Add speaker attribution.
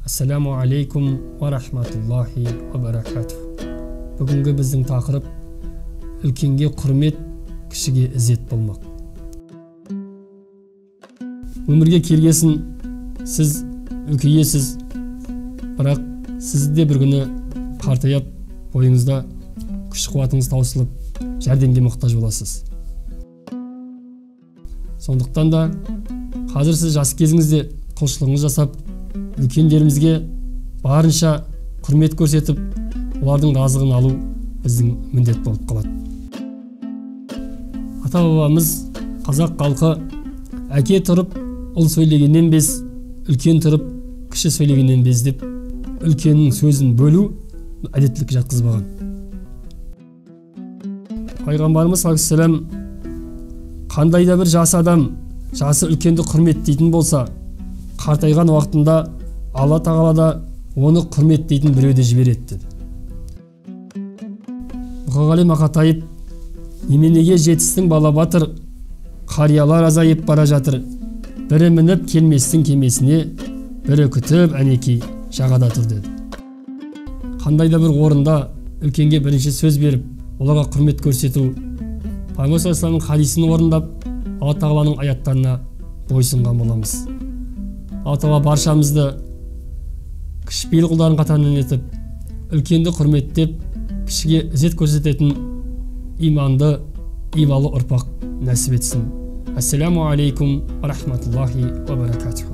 Speaker 1: Ассаламу алейкум ва рахматуллахи ва баракатух. Бүгінгі біздің тақырып үлкенге құрмет, кішіге ізет болмақ. Өмірге келгесін сіз үлкейесіз, бірақ сізде бір күні қартайып, бойыңызда күш қуатыңыз таусылып, жәрдемге мұқтаж боласыз. Сондықтан да қазір сіз жас кезіңізде құлшылығыңыз жасап, үлкендерімізге барынша құрмет көрсетіп, олардың разылығын алу біздің міндет болып қалады. Ата-бабамыз, қазақ халқы әке тұрып, ұл сөйлегеннен без, үлкен тұрып, кіші сөйлегеннен без деп, үлкеннің сөзін бөлу әдеттілікке жатқызбаған. Пайғамбарымыз алейхиссалам қандай да бір жас адам, жасы үлкенді құрметтейтін болса, қартайған уақытында Алла тағала да оны құрметтейтін біреуді жібереді деді. Мұқағали Мақатаев: неменеге жетістің бала батыр, қариялар азайып бара жатыр, бірі мініп келместің кемесіне, бірі күтіп әнекей жағада тұр деді. Қандай да бір орында үлкенге бірінші сөз беріп, оларға құрмет көрсету, Пайғамбар саллаллаху алейхи вассаламның хадисін орындап, Алла тағаланың аяттарына бойсұнған боламыз. Алла тағала баршамызды кішіпейіл құлдардың қатарынан етіп, үлкенді құрметтеп, кішіге ізет көрсететін иманды, ибалы ұрпақ нәсіп етсін. Ассаламу алейкум ва рахматуллахи ва баракатух.